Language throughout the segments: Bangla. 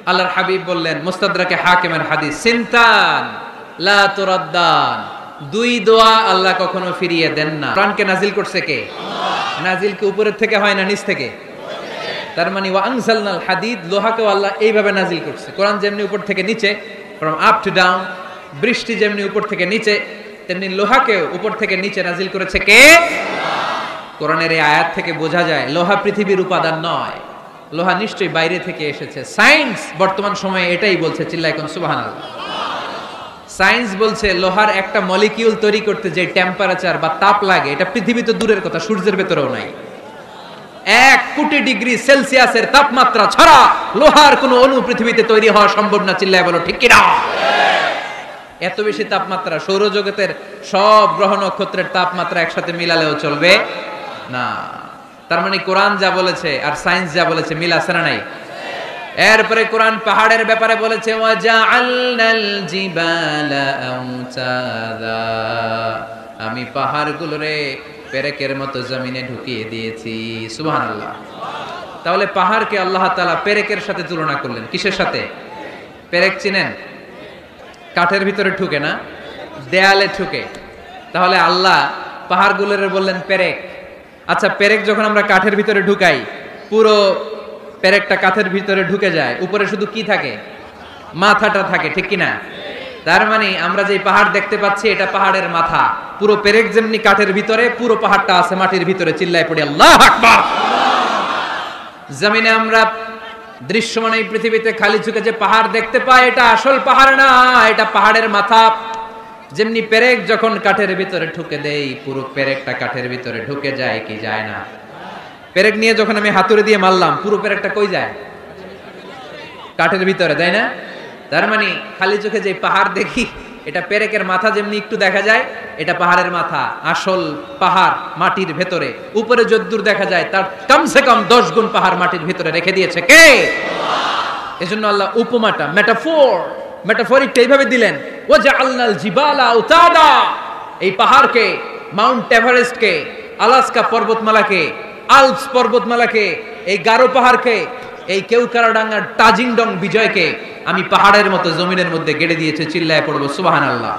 আল্লাহর হাবিব বললেন, মুস্তাদরাকে হাকিমের হাদিস, সিনতান লা তুরাদ্দান, দুই দোয়া আল্লাহ কখনো ফিরিয়ে দেন না। কোরআনকে নাজিল করছে কে? আল্লাহ। নাজিল কি উপরের থেকে হয় না নিচ থেকে? তার মানে ওয়া আনজালনাল হাদিদ, লোহাকেও আল্লাহ এইভাবে নাজিল করছে। কোরআন যেমনি উপর থেকে নিচে, ফ্রম আপ টু ডাউন, বৃষ্টি যেমনি উপর থেকে নিচে, তেমনি লোহাকেও উপর থেকে নিচে নাজিল করেছে কে? কোরআনের এই আয়াত থেকে বোঝা যায় লোহা পৃথিবীর উপাদান নয়, লোহা নিশ্চয়ই বাইরে থেকে এসেছে। সায়েন্স বর্তমান সময়ে এটাই বলছে, চিল্লায় কোন সুবহানাল্লাহ। সায়েন্স বলছে লোহার একটা মলিকিউল তৈরি করতে যে টেম্পারেচার বা তাপ লাগে, এটা পৃথিবী তো দূরের কথা, সূর্যের ভেতরেও নাই। 1 কোটি ডিগ্রি সেলসিয়াসের তাপমাত্রা ছাড়া লোহার কোনো অণু পৃথিবীতে তৈরি হওয়া সম্ভব না। চিল্লায় বলো ঠিক কিনা? এত বেশি তাপমাত্রা, সৌরজগতের সব গ্রহ নক্ষত্রের তাপমাত্রা একসাথে মিলালেও চলবে না। তার মানে কোরআন যা বলেছে আর সায়েন্স যা বলেছে মিল আছে না নাই? এরপরে কোরআন পাহাড়ের ব্যাপারে বলেছে, ওয়াজআলনাল জিবালা আওতাদা, আমি পাহাড়গুলোরে পেরেকের মতো জমিনে ঢুকিয়ে দিয়েছি। সুবহানাল্লাহ। তাহলে পাহাড়কে আল্লাহ তাআলা পেরেকের সাথে তুলনা করলেন। কিসের সাথে? পেরেক চিনেন? কাঠের ভিতরে ঢুকে না, দেয়ালে ঢুকে। তাহলে আল্লাহ পাহাড়গুলোরে বললেন পেরেক। আচ্ছা, পেরেক যখন আমরা কাঠের ভিতরে ঢুকাই, পুরো পেরেকটা কাঠের ভিতরে ঢুকে যায়, উপরে শুধু কি থাকে? মাথাটা থাকে, ঠিক কিনা? তার মানে আমরা যে পাহাড় দেখতে পাচ্ছি এটা পাহাড়ের মাথা। পুরো পেরেক যেমনি কাঠের ভিতরে, পুরো পাহাড়টা আছে মাটির ভিতরে। চিল্লায় পড়ি আল্লাহু আকবার। জমিনে আমরা দৃশ্যমান এই পৃথিবীতে খালি চোখে যে পাহাড় দেখতে পাই, এটা আসল পাহাড় না, এটা পাহাড়ের মাথা। যেমনি পেরেক যখন কাঠের ভিতরে ঢুকে দেই, পুরো পেরেকটা কাঠের ভিতরে ঢুকে যায় কি যায় না? পেরেক নিয়ে যখন আমি হাতুড়ি দিয়ে মারলাম, পুরো পেরেকটা কই যায়? কাঠের ভিতরে, তাই না? তার মানে খালি চোখে যে পাহাড় দেখি, এটা পেরেকের মাথা যেমনি একটু দেখা যায়, এটা পাহাড়ের মাথা। আসল পাহাড় মাটির ভেতরে, উপরে যদ্দূর দেখা যায় তার কমসে কম 10 গুণ পাহাড় মাটির ভিতরে রেখে দিয়েছে কে? এজন্য আল্লাহ উপমাটা, মেটাফরিকটা এইভাবে দিলেন, ওয়াজআলনাল জিবালা আওতাদা, এই পাহাড়কে, মাউন্ট এভারেস্টকে, আলাস্কা পর্বতমালাকে, আল্পস পর্বতমালাকে, এই গারো পাহাড়কে, এই কেউকারাডাঙ্গার তাজিংডং বিজয়কে আমি পাহাড়ের মতো জমিনের মধ্যে গেড়ে দিয়েছে। চিল্লায় পড়বো সুবহানাল্লাহ।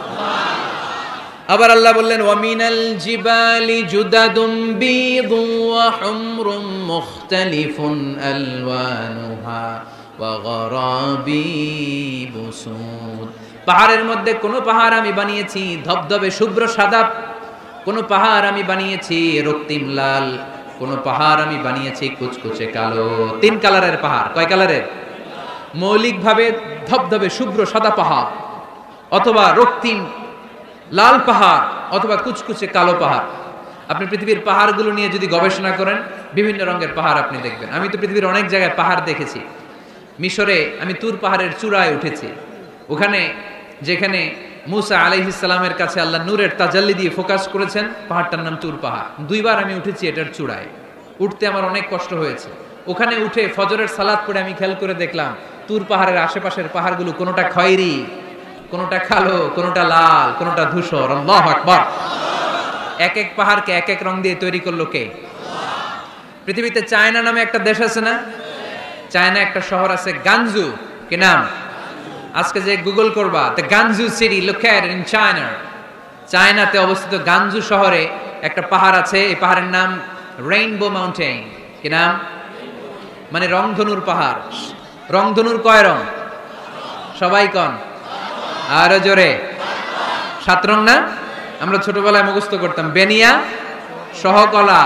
আবার আল্লাহ বললেন, ওয়ামিনাল জিবালি জুদাদুম বীদুন ওয়া হুমরুম মুখতালিফুন আলওয়ানুহা ওয়া গরাবিবু সুদ, পাহাড়ের মধ্যে কোন পাহাড় আমি বানিয়েছি ধবধবে শুভ্র সাদা, কোন পাহাড় আমি বানিয়েছি রক্তিম লাল, কোন পাহাড় আমি বানিয়েছি কুচকুচে কালো। 3 কালারের পাহাড়। কয় কালারের? মৌলিকভাবে ধবধবে শুভ্র সাদা পাহাড়, অথবা রক্তিম লাল পাহাড়, অথবা কুচকুচে কালো পাহাড়। আপনি পৃথিবীর পাহাড়গুলো নিয়ে যদি গবেষণা করেন, বিভিন্ন রঙের পাহাড় আপনি দেখবেন। আমি তো পৃথিবীর অনেক জায়গায় পাহাড় দেখেছি। মিশরে আমি তুর পাহাড়ের চূড়ায় উঠেছি। ওখানে যেখানে মুসা আলাইহিস সালামের কাছে আল্লাহ নূরের তাজাল্লি দিয়ে ফোকাস করেছেন, পাহাড়টার নাম তুর পাহাড়। 2 বার আমি উঠেছি এটার চূড়ায়। উঠতে আমার অনেক কষ্ট হয়েছে। ওখানে উঠে ফজরের সালাত পড়ে আমি খেয়াল করে দেখলাম তুর পাহাড়ের আশেপাশের পাহাড়গুলো কোনোটা খয়েরি, কোনোটা কালো, কোনোটা লাল, কোনোটা ধূসর। আল্লাহু আকবার। এক এক পাহাড়কে এক এক রং দিয়ে তৈরি করলো কে? পৃথিবীতে চায়না নামে একটা দেশ আছে না? চায়না একটা শহর আছে গানজু। কি নাম? আজকে যে গুগল করবা, the গানজু city located in China, চায়নাতে অবস্থিত গানজু শহরে একটা পাহাড় আছে। এই পাহাড়ের নাম রেইনবো মাউন্টেন। কি নাম? মানে রংধনুর পাহাড়। রংধনুর কয় রং? সবাই কন, আরো জোরে। 7 রং না? আমরা ছোটবেলায় মুখস্থ করতাম, বেনিয়া সহকলা,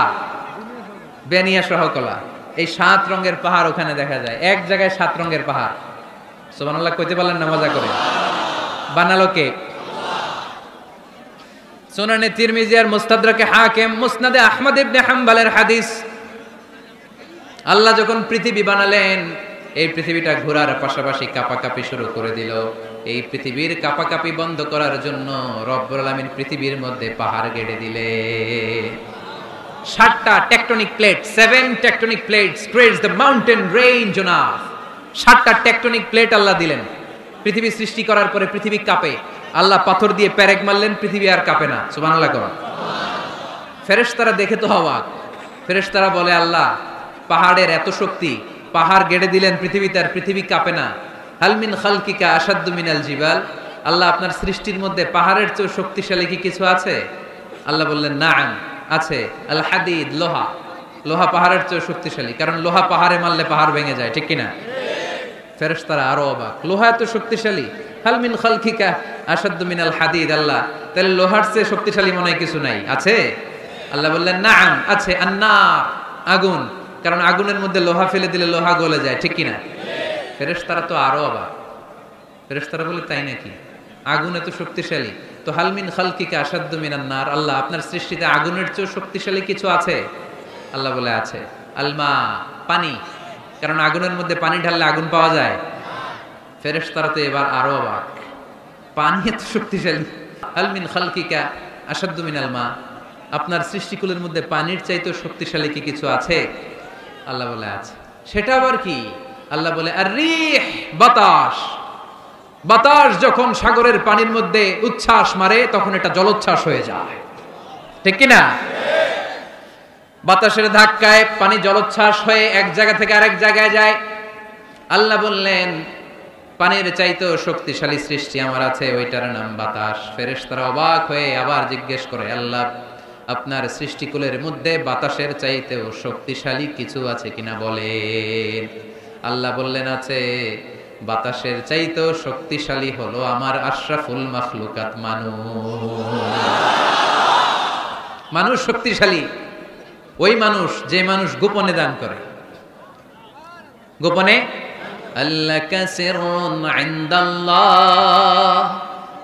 বেনিয়া সহকলা। এই 7 রঙের পাহাড় ওখানে দেখা যায়। এক জায়গায় 7 রঙের পাহাড়। সুবহানাল্লাহ কইতে পারলেন না? মজা করে বানালো কে? সুনানে তিরমিজি আর মুস্তাদরাকে হাকিম, মুসনাদে আহমদ ইবনে হাম্বলের হাদিস। আল্লাহ যখন পৃথিবী বানালেন, এই পৃথিবীটা ঘোরার পাশাপাশি কাঁপাকাঁপি শুরু করে দিল। এই পৃথিবীর কাঁপাকাঁপি বন্ধ করার জন্য রব্বুল আলামিন পৃথিবীর মধ্যে পাহাড় গেড়ে দিলে। 7টা tectonic plate, 7 tectonic plates creates the mountain range on earth. 7টা টেকটনিক প্লেট আল্লাহ দিলেন। পৃথিবী সৃষ্টি করার পরে পৃথিবী কাঁপে। আল্লাহ পাথর দিয়ে পেরেক মারলেন, পৃথিবী আর কাঁপে না। সুবহানাল্লাহ কোন? ফেরেশতারা দেখে তো অবাক। ফেরেশতারা বলে, আল্লাহ পাহাড়ের এত শক্তি, পাহাড় গেড়ে দিলেন পৃথিবীতে আর পৃথিবী কাঁপে না, হাল মিন খালকিকা আশাদ্দু মিনাল জিবাল, আল্লাহ আপনার সৃষ্টির মধ্যে পাহাড়ের চেয়ে শক্তিশালী কি কিছু আছে? আল্লাহ বললেন নাআম, আছে। আল হাদিদ, লোহা। লোহা পাহাড়ের চেয়ে শক্তিশালী, কারণ লোহা পাহাড়ে মারলে পাহাড় ভেঙে যায়, ঠিক কিনা? ফেরেশতারা আরো অবাক, লোহা এত শক্তিশালী। হাল মিন খালকিকা আশাদ্দু মিনাল হাদিদ, আল্লাহ তাহলে লোহার চেয়ে শক্তিশালী মনে হয় কিছু নাই, আছে? আল্লাহ বললেন নাআম, আছে। আন্নার, আগুন, কারণ আগুনের মধ্যে লোহা ফেলে দিলে লোহা গলে যায়, ঠিক কিনা? ফেরেশতারা তো আরো অবাক। ফেরেশতারা বলে তাই নাকি? আগুন এত শক্তিশালী, তো হাল মিন খালকিকা আশাদ্দু মিনান নার, আল্লাহ আপনার সৃষ্টিতে আগুনের চেয়ে শক্তিশালী কিছু আছে? আল্লাহ বলে আছে। আলমা, পানি, কারণ আগুনের মধ্যে পানি ঢাললে আগুন পাওয়া যায়। ফেরেশতারা তো এবার আরো অবাক, পানি এত শক্তিশালী। হাল মিন খালকিকা আশাদ্দু মিনাল মা, আপনার সৃষ্টিকুলের মধ্যে পানির চাইতে শক্তিশালী কি কিছু আছে? আল্লাহ বলে আছে। সেটা আবার কি? আল্লাহ বলে আর রিহ, বাতাস। বাতাস যখন সাগরের পানির মধ্যে উচ্ছ্বাস মারে তখন এটা জলোচ্ছ্বাস হয়ে যায়, ঠিক কিনা? বাতাসের ধাক্কায় পানি জলোচ্ছ্বাস হয়ে এক জায়গা থেকে আরেক জায়গায় যায়। আল্লাহ বললেন পানির চাইতেও শক্তিশালী সৃষ্টি আমার আছে, ওইটার নাম বাতাস। ফেরেশতারা অবাক হয়ে আবার জিজ্ঞেস করে, আল্লাহ আপনার সৃষ্টিকুলের মধ্যে বাতাসের চাইতেও শক্তিশালী কিছু আছে কিনা বলেন। আল্লাহ বললেন আছে। বাতাসের চাইতেও শক্তিশালী হলো আমার আশরাফুল মাখলুকাত মানুষ। মানুষ শক্তিশালী ওই মানুষ যে মানুষ গোপনে দান করে। গোপনে আল্লাকা সিররুন ইনদাল্লাহ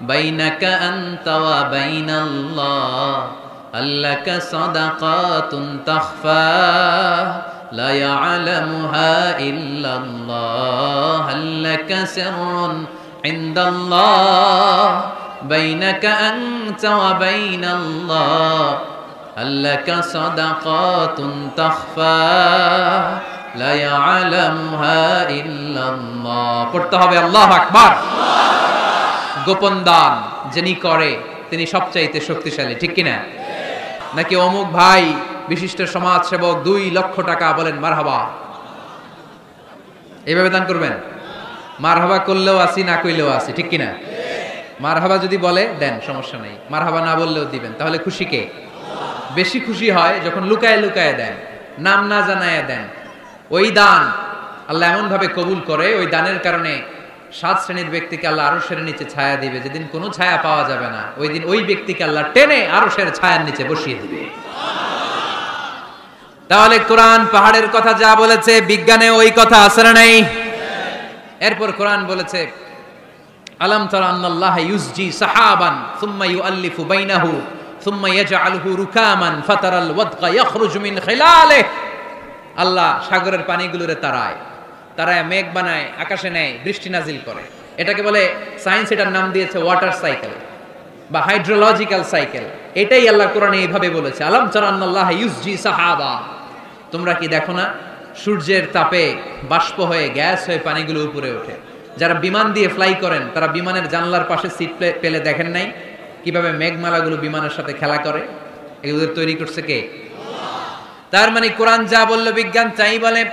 বাইনাকা আনতা ওয়া বাইনাল্লাহ, আল্লাকা সাদাকাতুন তাখফা লা ইয়ালামুহা ইল্লাল্লাহ, আল্লাকা সিররুন ইনদাল্লাহ বাইনাকা আনতা ওয়া বাইনাল্লাহ, আল্লাকা সাদাকাতুন তাখফা লা ইয়ালামুহা ইল্লাল্লাহ। পড়তে হবে আল্লাহু আকবার। গোপন দান যিনি করে তিনি সবচাইতে শক্তিশালী, ঠিক কিনা? নাকি অমুক ভাই বিশিষ্ট সমাজ সেবক 2 লক্ষ টাকা, বলেন মারহাবা, এইভাবে দান করবেন? মারহাবা করলেও আসি, না কইলেও আসি, ঠিক কিনা? মারহাবা যদি বলে দেন, সমস্যা নেই। মারহাবা না বললেও দিবেন। তাহলে খুশি কে? বেশি খুশি হয় যখন লুকায় লুকায় দেন, নাম না জানায় দেন। ওই দান আল্লাহ এমন ভাবে কবুল করে, ওই দানের কারণে 7 শ্রেণীর ব্যক্তিকে আল্লাহ আরশের নিচে ছায়া দিবে, যেদিন কোনো ছায়া পাওয়া যাবে না, ওই দিন ওই ব্যক্তিকে আল্লাহ টেনে আরশের ছায়ার নিচে বসিয়ে দিবে। তাহলে কোরআন পাহাড়ের কথা যা বলেছে, বিজ্ঞানে ওই কথা আছে না নাই? এরপর কোরআন বলেছে আলাম তারা আন্নাল্লাহ ইউসজি সাহাবান সুম্মা ইউআল্লিফু বাইনাহু সুম্মা ইয়াজআলহু রুকামান ফাতারাল ওয়াদকা ইয়াখরুজু মিন খিলালিহি, আল্লাহ সাগরের পানিগুলোরে তারায় মেঘ বানায়, আকাশে নেয়, বৃষ্টি নাজিল করে। এটাকে বলে সায়েন্স, এটার নাম দিয়েছে ওয়াটার সাইকেল বা হাইড্রোলজিক্যাল সাইকেল। এটাই আল্লাহ কোরআনে এইভাবে বলেছে আলাম তারা আন্নাল্লাহ ইউসজি সাহাবা, তোমরা কি দেখো না সূর্যের তাপে বাষ্প হয়ে গ্যাস হয়ে পানিগুলো উপরে ওঠে। যারা বিমান দিয়ে ফ্লাই করেন তারা বিমানের জানলার পাশে সিট পেলে দেখেন নাই কিভাবে মেঘমালাগুলো বিমানের সাথে খেলা করে? এগুলো তৈরি করছে কে? তার মানে কোরআন যা বলল বিজ্ঞান তাই বলে।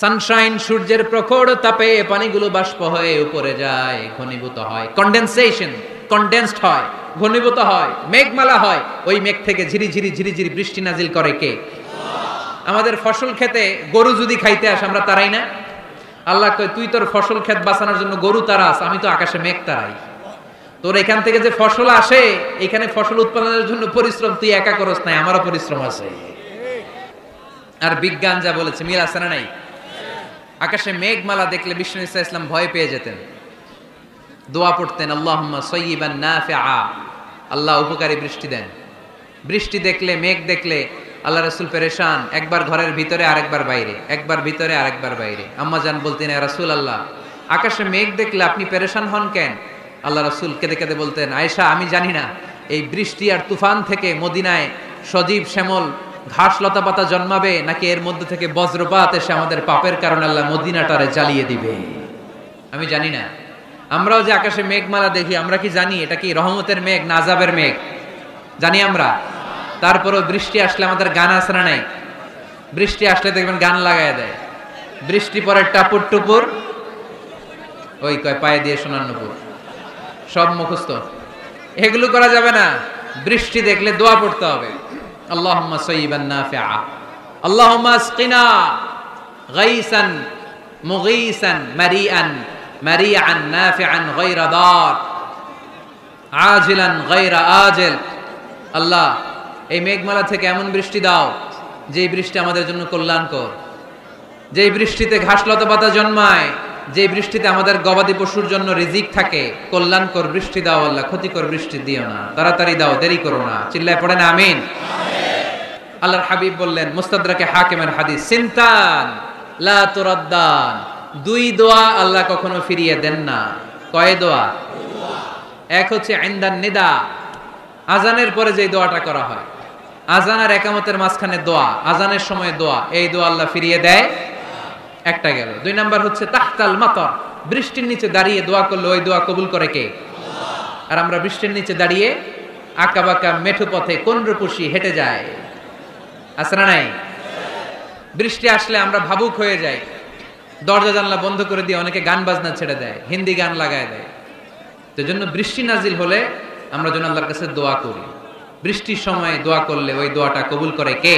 সানশাইন, সূর্যের প্রখর তাপে পানিগুলো বাষ্প হয়ে উপরে যায়, ঘনীভূত হয়, কন্ডেনসেশন, কন্ডেন্সড হয়, ঘনীভূত হয়, মেঘমালা হয়। ওই মেঘ থেকে ঝিরি ঝিরি ঝিরি ঝিরি বৃষ্টি নাজিল করে কে? আমাদের ফসল খেতে গরু যদি খাইতে আসে আমরা তারাই না? আল্লাহ কয় তুই তোর ফসল ক্ষেত বাঁচানোর জন্য গরু তারাস, আমি তো আকাশে মেঘ তারাই। তোর এখান থেকে যে ফসল আসে, এখানে ফসল উৎপাদনের জন্য পরিশ্রম তুই একা করস নাই, আমারও পরিশ্রম আছে। আর বিজ্ঞান যা বলেছে মিল আছে না নাই? আকাশে মেঘমালা দেখলে বিষ্ণু ইসা ইসলাম ভয় পেয়ে যেতেন, দোয়া পড়তেন আল্লাহুম্মা সাইয়্যিবান নাফিআ, আল্লাহ উপকারী বৃষ্টি দেন। বৃষ্টি দেখলে, মেঘ দেখলে আল্লাহ রাসূল পেরেশান, একবার ঘরের ভিতরে আরেকবার বাইরে, একবার ভিতরে আরেকবার বাইরে। আম্মা জান বলতেন ইয়া রাসূলুল্লাহ আকাশে মেঘ দেখলে আপনি পেরেশান হন কেন? আল্লাহ রাসূল কেঁদে কেঁদে বলতেন আয়েশা আমি জানি না এই বৃষ্টি আর তুফান থেকে মদিনায় সজীব শ্যামল ঘাস লতা পাতা জন্মাবে, নাকি এর মধ্যে থেকে বজ্রপাত এসে আমাদের পাপের কারণে আল্লাহ মদিনাটারে জ্বালিয়ে দিবে, আমি জানি না। আমরাও যে আকাশে মেঘমালা দেখি, আমরা কি জানি এটা কি রহমতের মেঘ না আযাবের মেঘ? জানি আমরা। তারপরও বৃষ্টি আসলে আমাদের গান আছে না নাই? বৃষ্টি আসলে দেখবেন গান লাগায় দেয়, বৃষ্টি পরে টাপুর টুপুর ওই কয় পায়ে দিয়ে সোনার নূপুর, সব মুখস্থ। এগুলো করা যাবে না। বৃষ্টি দেখলে দোয়া পড়তে হবে, আল্লাহুম্মা সাইয়্যিবান নাফিআ, আল্লাহুম্মা আসকিনা গাইসান মুগীসান মারিআন মারিআন নাফিআন গায়রা দার আজিলান গায়রা আজিল। আল্লাহ, এই মেঘমালা থেকে এমন বৃষ্টি দাও যেই বৃষ্টি আমাদের জন্য কল্যাণকর, যেই বৃষ্টিতে ঘাস লতা পাতা জন্মায়, যে বৃষ্টিতে আমাদের গবাদি পশুর জন্য রিজিক থাকে। কল্যাণকর বৃষ্টি দাও আল্লাহ, ক্ষতিকর বৃষ্টি দিও না, তাড়াতাড়ি দাও, দেরি করো না। চিল্লায় পড়েন আমিন। আল্লাহর হাবিব বললেন, মুস্তাদরাকে হাকিমের হাদিস, সিনতান লা তুরাদ্দান, দুই দোয়া আল্লাহ কখনো ফিরিয়ে দেন না। কয় দোয়া? এক হচ্ছে ইনদান নিদা, আজানের পরে যে দোয়াটা করা হয়, আজান আর একামতের মাঝখানে দোয়া, আজানের সময় দোয়া, এই দোয়া আল্লাহ ফিরিয়ে দেয়, একটা গেল। দুই নাম্বার হচ্ছে তাহতাল মাতর, বৃষ্টির নিচে দাঁড়িয়ে দোয়া করলে ওই দোয়া কবুল করে কে? আর আমরা বৃষ্টির নিচে দাঁড়িয়ে আঁকা বাঁকা মেঠো পথে কোন রূপসী হেঁটে যায়, আছে না নাই? বৃষ্টি আসলে আমরা ভাবুক হয়ে যাই, দরজা জানলা বন্ধ করে দিয়ে অনেকে গান বাজনা ছেড়ে দেয়, হিন্দি গান লাগায় দেয়। তো জন্য বৃষ্টি নাজিল হলে আমরা যেন আল্লাহর কাছে দোয়া করি। বৃষ্টির সময় দোয়া করলে ওই দোয়াটা কবুল করে কে?